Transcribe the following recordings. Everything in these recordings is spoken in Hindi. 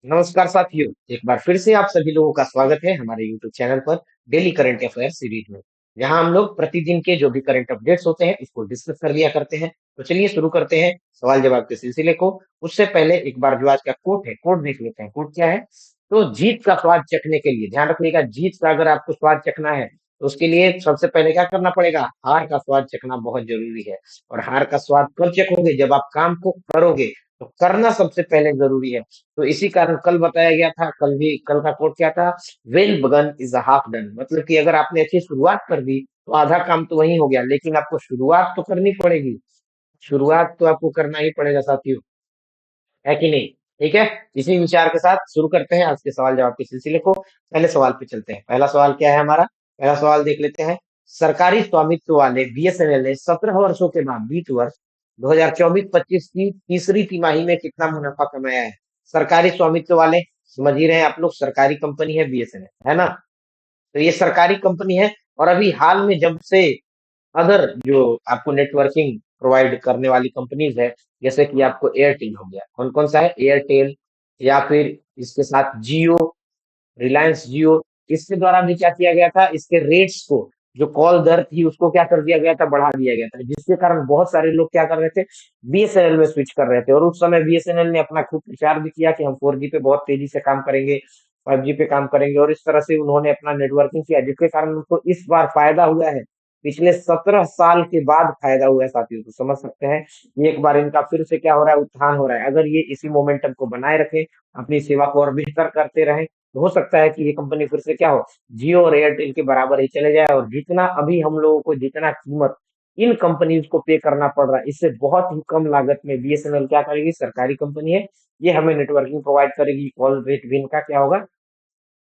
नमस्कार साथियों, एक बार फिर से आप सभी लोगों का स्वागत है हमारे YouTube चैनल पर डेली करंट अफेयर सीरीज में। यहाँ हम लोग प्रतिदिन के जो भी करंट अपडेट्स होते हैं उसको डिस्कस कर लिया करते हैं। तो चलिए शुरू करते हैं सवाल जवाब के सिलसिले को। उससे पहले एक बार जो आज का कोट है, कोट देख लेते हैं। कोट क्या है? तो जीत का स्वाद चखने के लिए ध्यान रखिएगा, जीत का अगर आपको स्वाद चखना है तो उसके लिए सबसे पहले क्या करना पड़ेगा? हार का स्वाद चखना बहुत जरूरी है। और हार का स्वाद कब चखोगे? जब आप काम को करोगे। तो करना सबसे पहले जरूरी है। तो इसी कारण कल बताया गया था, कल का कोट क्या था? Well begun is half done. मतलब कि अगर आपने अच्छी शुरुआत कर दी तो आधा काम तो वही हो गया, लेकिन आपको शुरुआत तो करनी पड़ेगी। शुरुआत तो आपको करना ही पड़ेगा साथियों, है कि नहीं? ठीक है। इसी विचार के साथ शुरू करते हैं आज के सवाल जवाब के सिलसिले को। पहले सवाल पे चलते हैं। पहला सवाल क्या है हमारा? पहला सवाल देख लेते हैं। सरकारी स्वामित्व वाले बीएसएनएल ने 17 वर्षों के बाद वित्त वर्ष 2024-25 की तीसरी तिमाही में कितना मुनाफा कमाया है? सरकारी स्वामित्व वाले, समझ ही रहे हैं आप लोग, सरकारी कंपनी है बीएसएनएल, है ना? तो ये सरकारी कंपनी है। और अभी हाल में जब से अदर जो आपको नेटवर्किंग प्रोवाइड करने वाली कंपनीज है, जैसे कि आपको एयरटेल हो गया, कौन कौन सा है? एयरटेल, या फिर इसके साथ जियो, रिलायंस जियो। इसके द्वारा भी क्या किया गया था? इसके रेट्स को, जो कॉल दर थी उसको क्या कर दिया गया था? बढ़ा दिया गया था, जिसके कारण बहुत सारे लोग क्या कर रहे थे? बीएसएनएल में स्विच कर रहे थे। और उस समय बीएसएनएल ने अपना खूब प्रचार भी किया कि हम 4G पे बहुत तेजी से काम करेंगे, 5G पे काम करेंगे, और इस तरह से उन्होंने अपना नेटवर्किंग किया, जिसके कारण उनको इस बार फायदा हुआ है। पिछले 17 साल के बाद फायदा हुआ है साथियों। तो समझ सकते हैं ये एक बार इनका फिर से क्या हो रहा है? उत्थान हो रहा है। अगर ये इसी मोमेंटम को बनाए रखे, अपनी सेवा को और बेहतर करते रहे, तो हो सकता है कि ये कंपनी फिर से क्या हो, जियो और एयरटेल के बराबर ही चले जाए। और जितना अभी हम लोगों को जितना कीमत इन कंपनीज को पे करना पड़ रहा है, इससे बहुत ही कम लागत में बीएसएनएल क्या करेगी? सरकारी कंपनी है, ये हमें नेटवर्किंग प्रोवाइड करेगी। कॉल रेट भी इनका क्या होगा?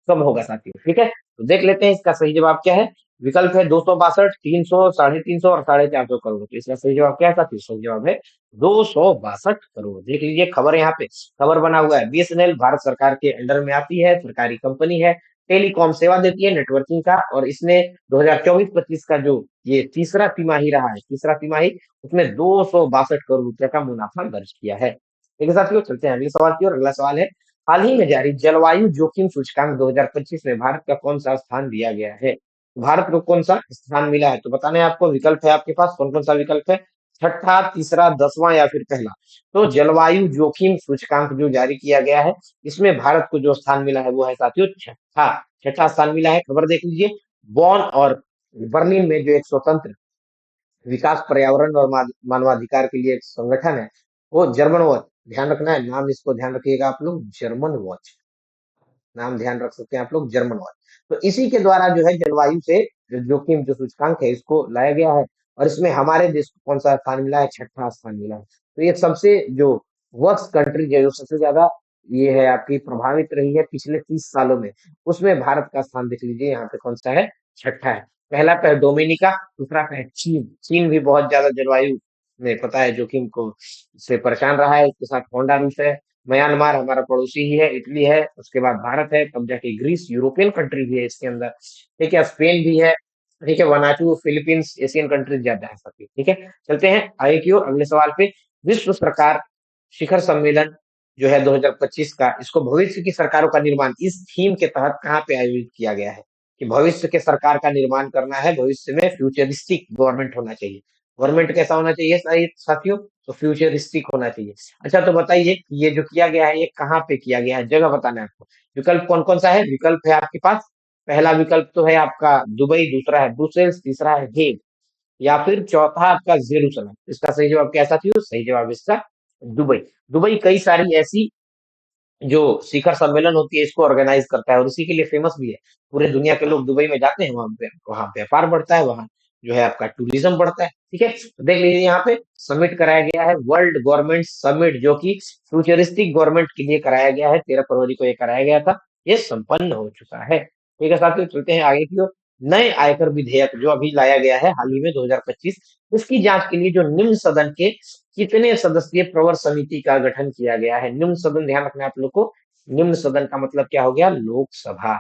कम होगा साथियों। ठीक है, तो देख लेते हैं इसका सही जवाब क्या है। विकल्प है 262, 300, 350 और 450 करोड़। तो इसका सही जवाब क्या है साथियों? सही जवाब है 262 करोड़। देख लीजिए खबर यहाँ पे, खबर बना हुआ है। बीएसएनएल भारत सरकार के अंडर में आती है, सरकारी कंपनी है, टेलीकॉम सेवा देती है, नेटवर्किंग का। और इसने 2024-25 का जो ये तीसरा तिमाही रहा है, तीसरा तिमाही, उसमें 262 करोड़ रुपए का मुनाफा दर्ज किया है। ठीक है साथियों, चलते हैं अगले सवाल की ओर। अगला सवाल है, हाल ही में जारी जलवायु जोखिम सूचकांक 2025 में भारत का कौन सा स्थान दिया गया है? भारत को कौन सा स्थान मिला है? तो बताना है आपको। विकल्प है आपके पास, कौन कौन सा विकल्प है? छठा, तीसरा, 10वां या फिर पहला? तो जलवायु जोखिम सूचकांक जो जारी किया गया है, इसमें भारत को जो स्थान मिला है वो है साथियों छठा। छठा स्थान मिला है। खबर देख लीजिए। बॉन और बर्लिन में जो एक स्वतंत्र विकास, पर्यावरण और मानवाधिकार के लिए एक संगठन है, वो जर्मन वॉच, ध्यान रखना है नाम, इसको ध्यान रखिएगा आप लोग, जर्मन वॉच नाम ध्यान रख सकते हैं आप लोग, जर्मन वॉच। तो इसी के द्वारा जो है जलवायु से जो जोखिम जो सूचकांक है इसको लाया गया है। और इसमें हमारे देश को कौन सा स्थान मिला है? छठा स्थान मिला है। तो ये सबसे जो वर्स्ट कंट्री जो सबसे ज्यादा ये है आपकी प्रभावित रही है पिछले 30 सालों में, उसमें भारत का स्थान देख लीजिए यहाँ पे कौन सा है? छठा है। पहला पे है डोमिनिका, दूसरा पे है चीन। चीन भी बहुत ज्यादा जलवायु में पता है जोखिम को से परेशान रहा है। उसके साथ होंडा रूस है, म्यांमार हमारा पड़ोसी ही है, इटली है, उसके बाद भारत है, तब जाके ग्रीस, यूरोपियन कंट्री भी है इसके अंदर। ठीक है, स्पेन भी है। ठीक है, वनाटू, फिलीपींस, एशियन कंट्रीज ज्यादा है साथी। ठीक है, चलते हैं आगे की ओर अगले सवाल पे। विश्व सरकार शिखर सम्मेलन जो है 2025 का, इसको भविष्य की सरकारों का निर्माण, इस थीम के तहत कहाँ पे आयोजित किया गया है? कि भविष्य के सरकार का निर्माण करना है, भविष्य में फ्यूचरिस्टिक गवर्नमेंट होना चाहिए। गवर्नमेंट कैसा होना चाहिए साथियों? तो फ्यूचरिस्टिक होना चाहिए। अच्छा, तो बताइए ये जो किया गया है ये कहाँ पे किया गया है? जगह बताना है आपको। विकल्प कौन कौन सा है? विकल्प है आपके पास, पहला विकल्प तो है आपका दुबई, दूसरा है ब्रुसेल्स, तीसरा है हेग, या फिर चौथा आपका जेरूसलम। इसका सही जवाब क्या है साथियों? सही जवाब इसका दुबई। दुबई कई सारी ऐसी जो शिखर सम्मेलन होती है इसको ऑर्गेनाइज करता है, और इसी के लिए फेमस भी है। पूरे दुनिया के लोग दुबई में जाते हैं, वहां व्यापार बढ़ता है, वहां जो है आपका टूरिज्म बढ़ता है। ठीक है, तो देख लीजिए यहाँ पे समिट कराया गया है, वर्ल्ड गवर्नमेंट समिट, जो कि फ्यूचरिस्टिक गवर्नमेंट के लिए कराया गया है। 13 फरवरी को ये कराया गया था, ये संपन्न हो चुका है। ठीक है साथियों, चलते हैं आगे की ओर। नए आयकर विधेयक जो अभी लाया गया है हाल ही में 2025, इसकी जांच के लिए जो निम्न सदन के कितने सदस्यीय प्रवर समिति का गठन किया गया है? निम्न सदन, ध्यान रखना है आप लोग को। निम्न सदन का मतलब क्या हो गया? लोकसभा।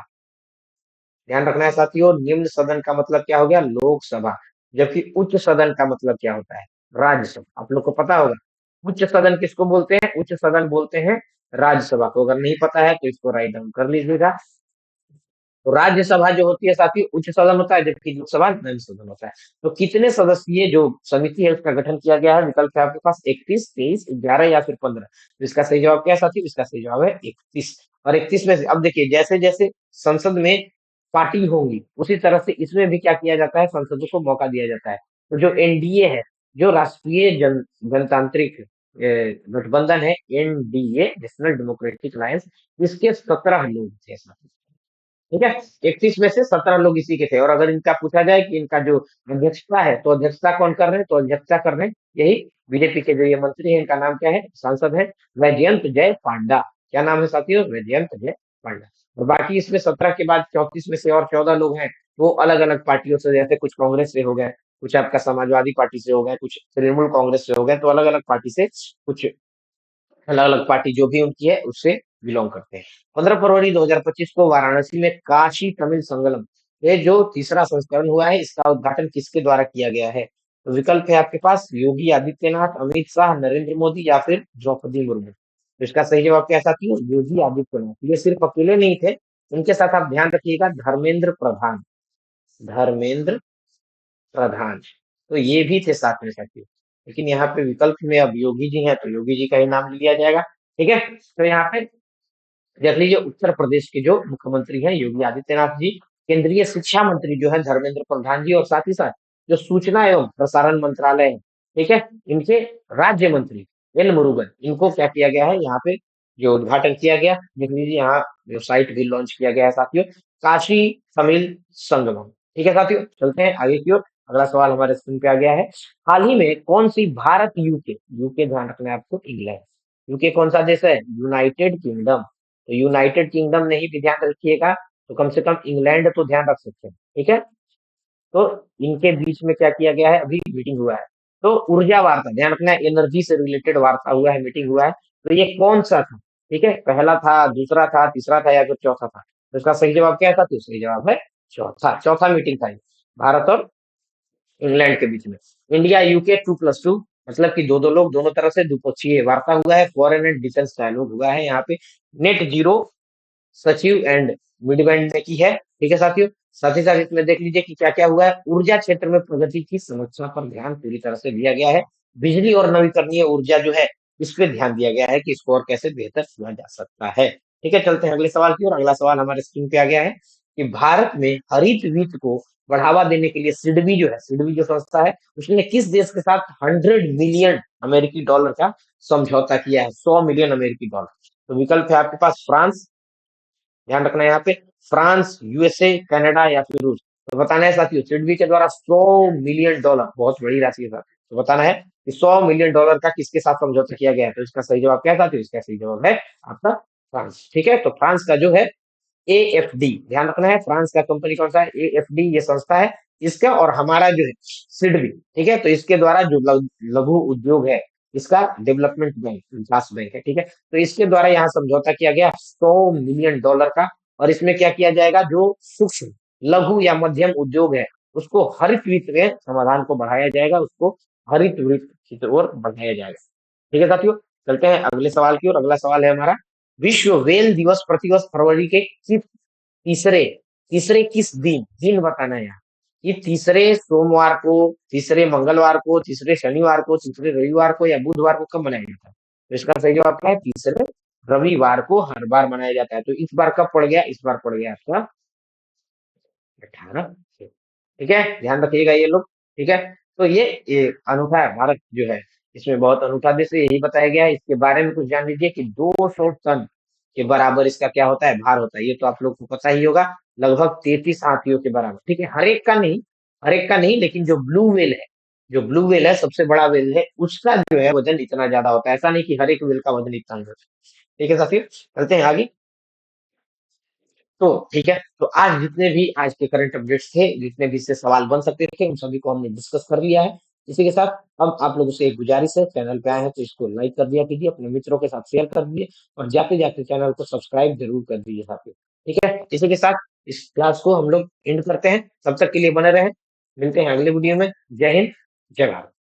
ध्यान रखना है साथियों, निम्न सदन का मतलब क्या हो गया? लोकसभा। जबकि उच्च सदन का मतलब क्या होता है? राज्यसभा। आप लोग को पता होगा उच्च सदन किसको बोलते हैं? उच्च सदन बोलते हैं राज्यसभा को अगर नहीं पता है तो इसको राइट डाउन कर लीजिएगा। तो राज्यसभा जो होती है साथी उच्च सदन होता है, जबकि लोकसभा निम्न सदन होता है। तो कितने सदस्यीय जो समिति है उसका गठन किया गया है? विकल्प है आपके पास 31, 23, 11 या फिर 15। तो इसका सही जवाब क्या है साथी? इसका सही जवाब है 31। और 31 में से अब देखिए, जैसे जैसे संसद में पार्टी होंगी उसी तरह से इसमें भी क्या किया जाता है, संसदों को मौका दिया जाता है। तो जो एनडीए है, जो राष्ट्रीय जनतांत्रिक गठबंधन है, एनडीए नेशनल डेमोक्रेटिक अलायंस, इसके 17 लोग थे साथी। ठीक है, 31 में से 17 लोग इसी के थे। और अगर इनका पूछा जाए कि इनका जो अध्यक्षता है, तो अध्यक्षता कौन कर रहे हैं? तो अध्यक्षता कर रहे हैं यही बीजेपी के जो ये मंत्री हैं, इनका नाम क्या है, सांसद है वैजयंत जय पांडा। क्या नाम है साथियों? वैजयंत जय पांडा। और बाकी इसमें 17 के बाद 34 में से और 14 लोग हैं, वो अलग अलग पार्टियों से, जैसे कुछ कांग्रेस से हो गए, कुछ आपका समाजवादी पार्टी से हो गए, कुछ तृणमूल कांग्रेस से हो गए, तो अलग अलग पार्टी से, कुछ अलग अलग पार्टी जो भी उनकी है उससे बिलोंग करते हैं। 15 फरवरी 2025 को वाराणसी में काशी तमिल संगलम, ये जो तीसरा संस्करण हुआ है, इसका उद्घाटन किसके द्वारा किया गया है? तो विकल्प है आपके पास योगी आदित्यनाथ, अमित शाह, नरेंद्र मोदी या फिर द्रौपदी मुर्मू। तो इसका सही जवाब क्या था? योगी आदित्यनाथ। ये सिर्फ अकेले नहीं थे, उनके साथ आप ध्यान रखिएगा धर्मेंद्र प्रधान, धर्मेंद्र प्रधान, तो ये भी थे साथ में साथियों। लेकिन यहाँ पे विकल्प में अब योगी जी हैं, तो योगी जी का ही नाम लिया जाएगा। ठीक है, तो यहाँ पे देख लीजिए, उत्तर प्रदेश के जो मुख्यमंत्री हैं योगी आदित्यनाथ जी, केंद्रीय शिक्षा मंत्री जो है धर्मेंद्र प्रधान जी, और साथ ही साथ जो सूचना एवं प्रसारण मंत्रालय है, ठीक है, इनके राज्य मंत्री एल मुरुगन, इनको क्या किया गया है यहाँ पे, जो उद्घाटन किया गया, देख लीजिए यहाँ वेबसाइट भी लॉन्च किया गया है साथियों, काशी तमिल संगमम। ठीक है साथियों, चलते हैं आगे की ओर। अगला सवाल हमारे स्क्रीन पे आ गया है। हाल ही में कौन सी भारत यूके, यूके ध्यान रखना है आपको, इंग्लैंड, यूके कौन सा देश है? United kingdom. तो यूनाइटेड किंगडम नहीं भी ध्यान रखिएगा, तो कम से कम इंग्लैंड तो ध्यान रख सकते हैं। ठीक है, तो इनके बीच में क्या किया गया है, अभी मीटिंग हुआ है। तो ऊर्जा वार्ता ध्यान रखना है, एनर्जी से रिलेटेड वार्ता हुआ है, मीटिंग हुआ है। तो ये कौन सा था? ठीक है, पहला था, दूसरा था, तीसरा था या फिर चौथा था? तो इसका सही जवाब क्या था? तो सही जवाब है चौथा, चौथा मीटिंग था ये, भारत और इंग्लैंड के बीच में। इंडिया यूके 2+2, मतलब कि दो दो लोग, दोनों तरफ से द्विपक्षीय वार्ता हुआ है, फॉरेन एंड डिफेंस डायलॉग हुआ है यहाँ पे। नेट जीरो सचिव एंड मिडबैंड ने की है। ठीक है साथियों, साथ ही साथ इसमें देख लीजिए कि क्या क्या हुआ है। ऊर्जा क्षेत्र में प्रगति की समस्या पर ध्यान पूरी तरह से दिया गया है। बिजली और नवीकरणीय ऊर्जा जो है, इस पे ध्यान दिया गया है कि इसको और कैसे बेहतर किया जा सकता है। ठीक है, चलते हैं अगले सवाल की ओर। अगला सवाल हमारे स्क्रीन पे आ गया है कि भारत में हरित वित्त को बढ़ावा देने के लिए सिडबी जो है, सिडबी जो संस्था है, उसने किस देश के साथ 100 मिलियन अमेरिकी डॉलर का समझौता किया है? 100 मिलियन अमेरिकी डॉलर। तो विकल्प है आपके पास फ्रांस, ध्यान रखना है यहाँ पे, फ्रांस, यूएसए, कनाडा या फिर रूस। तो बताना है साथियों, सिडबी के द्वारा 100 मिलियन डॉलर, बहुत बड़ी राशि है साथियों, तो बताना है कि 100 मिलियन डॉलर का किसके साथ समझौता किया गया है? तो इसका सही जवाब क्या है साथियों? इसका सही जवाब है आपका फ्रांस। ठीक है, तो फ्रांस का जो है एएफडी, ध्यान रखना है, फ्रांस का कंपनी कौन सा है? एएफडी ये संस्था है इसका, और हमारा जो है सिडबी। ठीक है, तो इसके द्वारा जो लघु उद्योग है, इसका डेवलपमेंट बैंक, विकास बैंक है। ठीक है, तो इसके द्वारा यहाँ समझौता किया गया 100 मिलियन डॉलर का। और इसमें क्या किया जाएगा, जो सूक्ष्म लघु या मध्यम उद्योग है, उसको हरित वित्त में समाधान को बढ़ाया जाएगा, उसको हरित वित्त की ओर बढ़ाया जाएगा। ठीक है साथियों, चलते हैं अगले सवाल की ओर। अगला सवाल है हमारा, विश्व वेल दिवस प्रतिवर्ष फरवरी के किस तीसरे, तीसरे किस दिन, दिन बताना है यहाँ, ये तीसरे सोमवार को, तीसरे मंगलवार को, तीसरे शनिवार को, तीसरे रविवार को या बुधवार को कब मनाया जाता है? तो इसका सही जवाब क्या है? तीसरे रविवार को हर बार मनाया जाता है। तो इस बार कब पड़ गया? इस बार पड़ गया आपका 18 से। ठीक है, ध्यान रखिएगा ये लोग। ठीक है, तो ये अनूठा है भारत जो है, इसमें बहुत अनूठा देश है, यही बताया गया है। इसके बारे में कुछ जान लीजिए कि 200 टन के बराबर इसका क्या होता है, भार होता है। ये तो आप लोग को पता ही होगा, लगभग 33 हाथियों के बराबर। ठीक है, हर एक का नहीं, हर एक का नहीं, लेकिन जो ब्लू व्हेल है, जो ब्लू व्हेल है सबसे बड़ा व्हेल है, उसका जो है वजन इतना ज्यादा होता है। ऐसा नहीं कि हर एक व्हेल का वजन इतना ही होता है। ठीक है साथियों, चलते हैं आगे। तो ठीक है, तो आज जितने भी आज के करंट अपडेट्स थे, जितने भी इससे सवाल बन सकते थे, उन सभी को हमने डिस्कस कर लिया है। इसी के साथ हम आप लोगों से एक गुजारिश है, चैनल पे आए हैं तो इसको लाइक कर दिया कीजिए, अपने मित्रों के साथ शेयर कर दीजिए, और जाते जाते चैनल को सब्सक्राइब जरूर कर दीजिए साथियों। ठीक है, इसी के साथ इस क्लास को हम लोग एंड करते हैं। तब तक के लिए बने रहें, मिलते हैं अगले वीडियो में। जय हिंद, जय भारत।